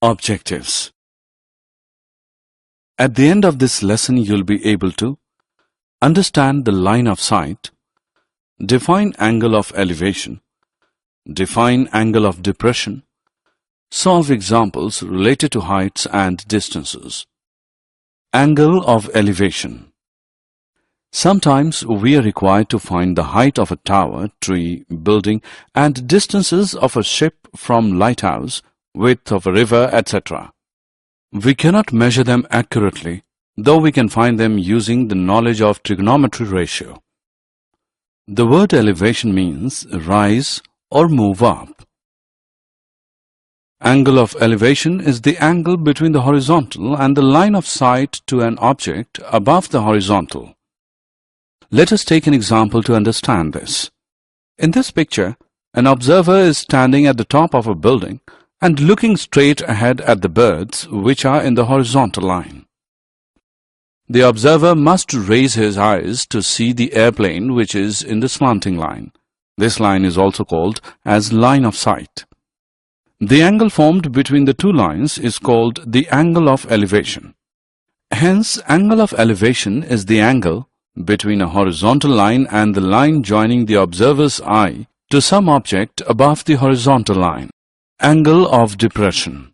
Objectives. At the end of this lesson, you'll be able to understand the line of sight, define angle of elevation, define angle of depression, solve examples related to heights and distances. Angle of elevation. Sometimes we are required to find the height of a tower, tree, building and distances of a ship from lighthouse, width of a river, etc. We cannot measure them accurately, though we can find them using the knowledge of trigonometry ratio. The word elevation means rise or move up. Angle of elevation is the angle between the horizontal and the line of sight to an object above the horizontal. Let us take an example to understand this. In this picture, an observer is standing at the top of a building and looking straight ahead at the birds which are in the horizontal line. The observer must raise his eyes to see the airplane which is in the slanting line. This line is also called as line of sight. The angle formed between the two lines is called the angle of elevation. Hence, angle of elevation is the angle between a horizontal line and the line joining the observer's eye to some object above the horizontal line. Angle of depression.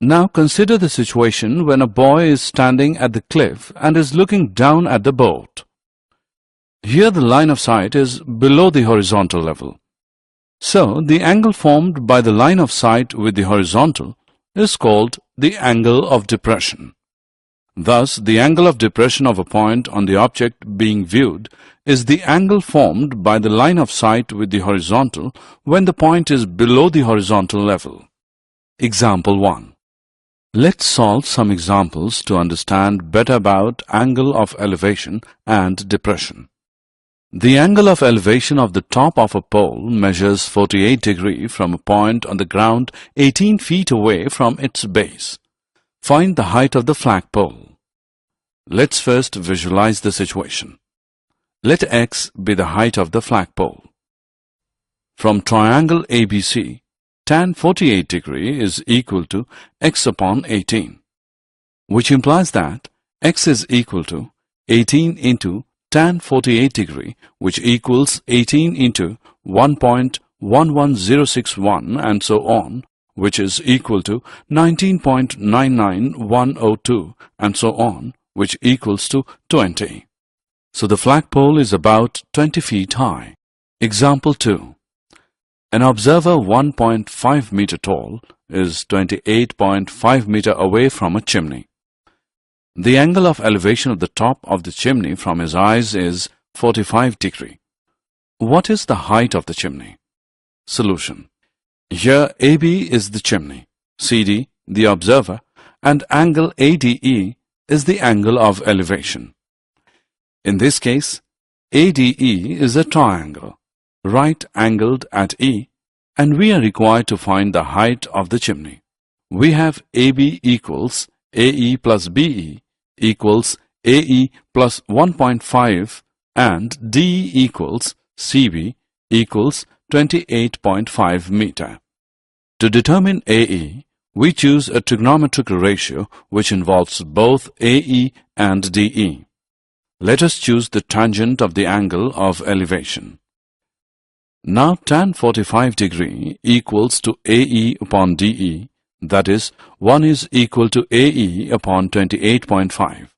Now consider the situation when a boy is standing at the cliff and is looking down at the boat. Here the line of sight is below the horizontal level. So the angle formed by the line of sight with the horizontal is called the angle of depression. Thus, the angle of depression of a point on the object being viewed is the angle formed by the line of sight with the horizontal when the point is below the horizontal level. Example 1. Let's solve some examples to understand better about angle of elevation and depression. The angle of elevation of the top of a pole measures 48 degrees from a point on the ground 18 feet away from its base. Find the height of the flagpole. Let's first visualize the situation. Let x be the height of the flagpole. From triangle ABC, tan 48 degree is equal to x upon 18, which implies that x is equal to 18 into tan 48 degree, which equals 18 into 1.11061 and so on, which is equal to 19.99102 and so on, which equals to 20. So the flagpole is about 20 feet high. Example 2. An observer 1.5 meter tall is 28.5 meter away from a chimney. The angle of elevation of the top of the chimney from his eyes is 45 degrees. What is the height of the chimney? Solution. Here AB is the chimney, CD the observer, and angle ADE is the angle of elevation. In this case, ADE is a triangle, right-angled at E, and we are required to find the height of the chimney. We have AB equals AE plus BE equals AE plus 1.5 and DE equals CB equals 28.5 meter. To determine AE, we choose a trigonometric ratio which involves both AE and DE. Let us choose the tangent of the angle of elevation. Now tan 45 degree equals to AE upon DE, that is, 1 is equal to AE upon 28.5.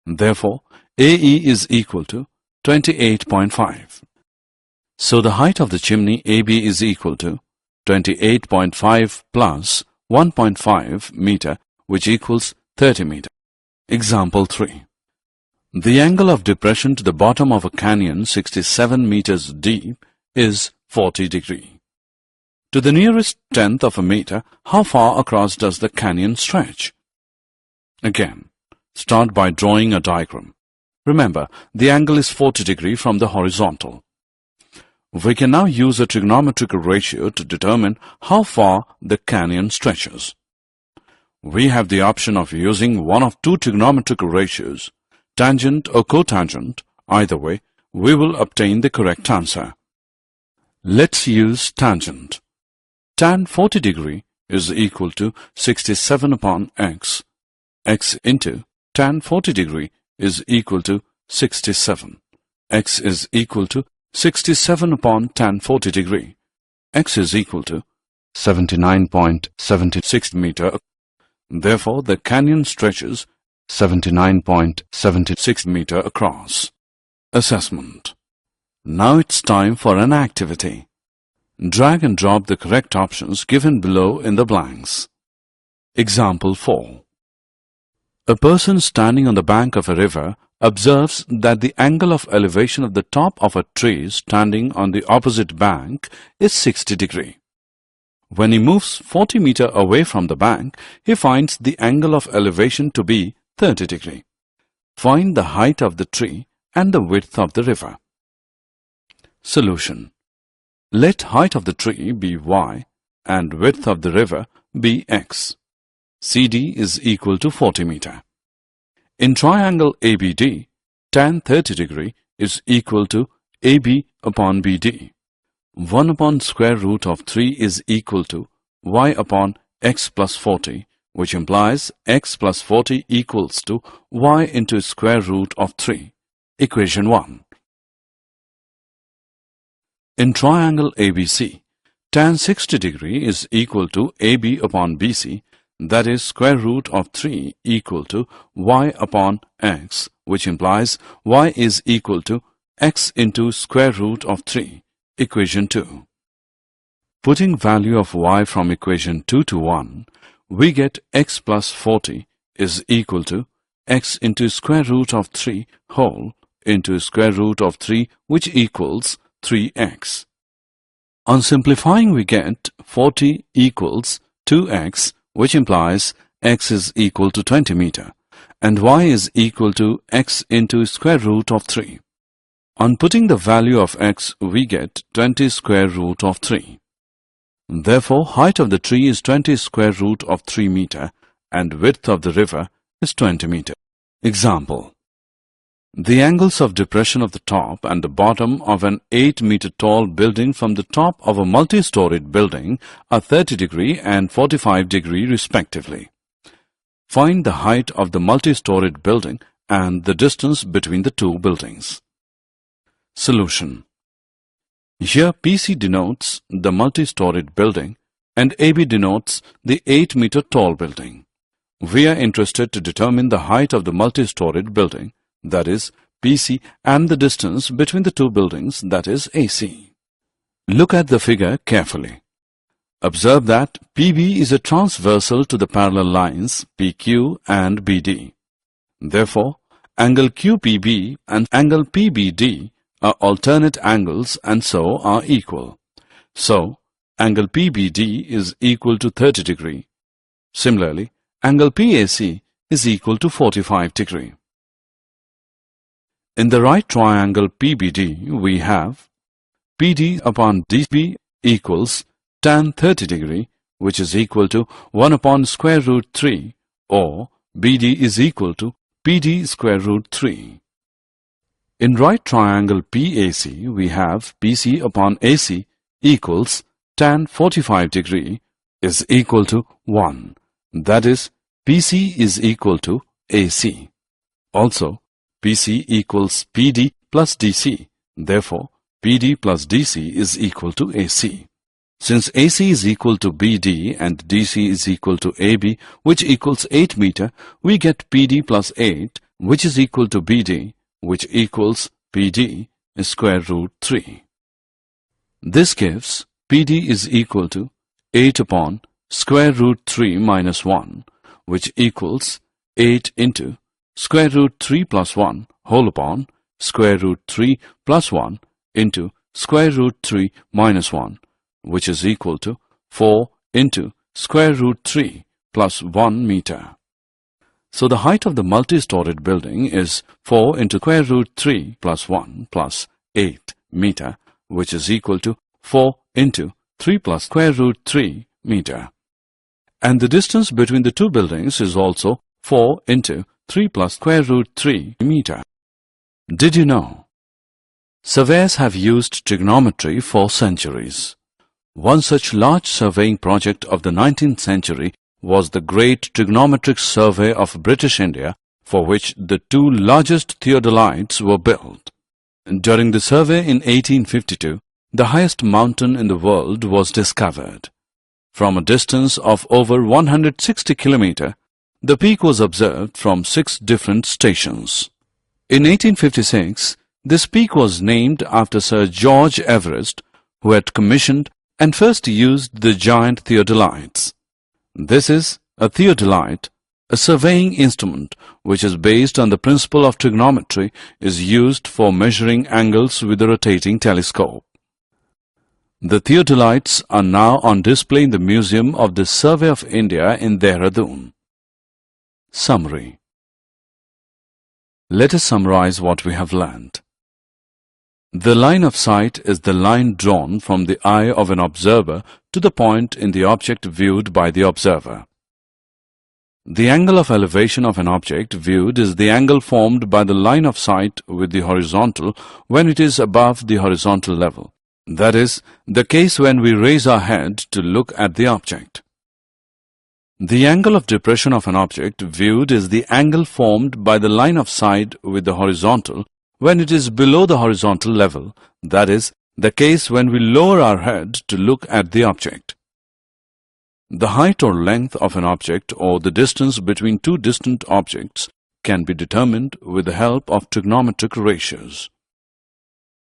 Therefore, AE is equal to 28.5. So the height of the chimney AB is equal to 28.5 plus 1.5 meter, which equals 30 meter. Example 3. The angle of depression to the bottom of a canyon 67 meters deep is 40 degrees. To the nearest tenth of a meter, how far across does the canyon stretch? Again, start by drawing a diagram. Remember, the angle is 40 degrees from the horizontal. We can now use a trigonometric ratio to determine how far the canyon stretches. We have the option of using one of two trigonometric ratios, tangent or cotangent. Either way, we will obtain the correct answer. Let's use tangent. Tan 40 degree is equal to 67 upon x. X into tan 40 degree is equal to 67. X is equal to 67 upon tan 40 degree. X is equal to 79.76 meter. Therefore, the canyon stretches 79.76 meter across. Assessment. Now it's time for an activity. Drag and drop the correct options given below in the blanks. Example 4. A person standing on the bank of a river observes that the angle of elevation of the top of a tree standing on the opposite bank is 60 degree. When he moves 40 meters away from the bank, he finds the angle of elevation to be 30 degree. Find the height of the tree and the width of the river. Solution. Let height of the tree be y and width of the river be x. CD is equal to 40 meter. In triangle ABD, tan 30 degree is equal to AB upon BD. 1 upon square root of 3 is equal to y upon x plus 40, which implies x plus 40 equals to y into square root of 3. Equation 1. In triangle ABC, tan 60 degree is equal to AB upon BC, that is square root of 3 equal to y upon x, which implies y is equal to x into square root of 3. Equation 2. Putting value of y from equation 2 to 1, we get x plus 40 is equal to x into square root of 3 whole into square root of 3, which equals 3x. On simplifying, we get 40 equals 2x, which implies x is equal to 20 meter and y is equal to x into square root of 3. On putting the value of x, we get 20 square root of 3. Therefore, height of the tree is 20 square root of 3 meter and width of the river is 20 meter. Example. The angles of depression of the top and the bottom of an 8-meter tall building from the top of a multi-storied building are 30 degree and 45 degree respectively. Find the height of the multi-storied building and the distance between the two buildings. Solution. Here PC denotes the multi-storied building and AB denotes the 8-meter tall building. We are interested to determine the height of the multi-storied building, that is PC, and the distance between the two buildings, that is AC. Look at the figure carefully. Observe that PB is a transversal to the parallel lines PQ and BD. Therefore, angle QPB and angle PBD are alternate angles and so are equal. So, angle PBD is equal to 30 degree. Similarly, angle PAC is equal to 45 degree. In the right triangle PBD, we have PD upon DB equals tan 30 degree, which is equal to 1 upon square root 3, or BD is equal to PD square root 3. In right triangle PAC, we have PC upon AC equals tan 45 degree is equal to 1. That is, PC is equal to AC. Also, PC equals PD plus DC. Therefore, PD plus DC is equal to AC. Since AC is equal to BD and DC is equal to AB, which equals 8 meter, we get PD plus 8, which is equal to BD, which equals PD square root 3. This gives PD is equal to 8 upon square root 3 minus 1, which equals 8 into square root 3 plus 1 whole upon square root 3 plus 1 into square root 3 minus 1, which is equal to 4 into square root 3 plus 1 meter. So the height of the multi-storied building is 4 into square root 3 plus 1 plus 8 meter, which is equal to 4 into 3 plus square root 3 meter. And the distance between the two buildings is also 4 into 3 plus square root 3 meter. Did you know? Surveyors have used trigonometry for centuries. One such large surveying project of the 19th century was the Great Trigonometric Survey of British India, for which the two largest theodolites were built. During the survey in 1852, the highest mountain in the world was discovered. From a distance of over 160 km, the peak was observed from 6 different stations. In 1856, this peak was named after Sir George Everest, who had commissioned and first used the giant theodolites. This is a theodolite, a surveying instrument which is based on the principle of trigonometry, is used for measuring angles with a rotating telescope. The theodolites are now on display in the Museum of the Survey of India in Dehradun. Summary. Let us summarize what we have learned. The line of sight is the line drawn from the eye of an observer to the point in the object viewed by the observer. The angle of elevation of an object viewed is the angle formed by the line of sight with the horizontal when it is above the horizontal level. That is the case when we raise our head to look at the object. The angle of depression of an object viewed is the angle formed by the line of sight with the horizontal when it is below the horizontal level, that is the case when we lower our head to look at the object. The height or length of an object or the distance between two distant objects can be determined with the help of trigonometric ratios.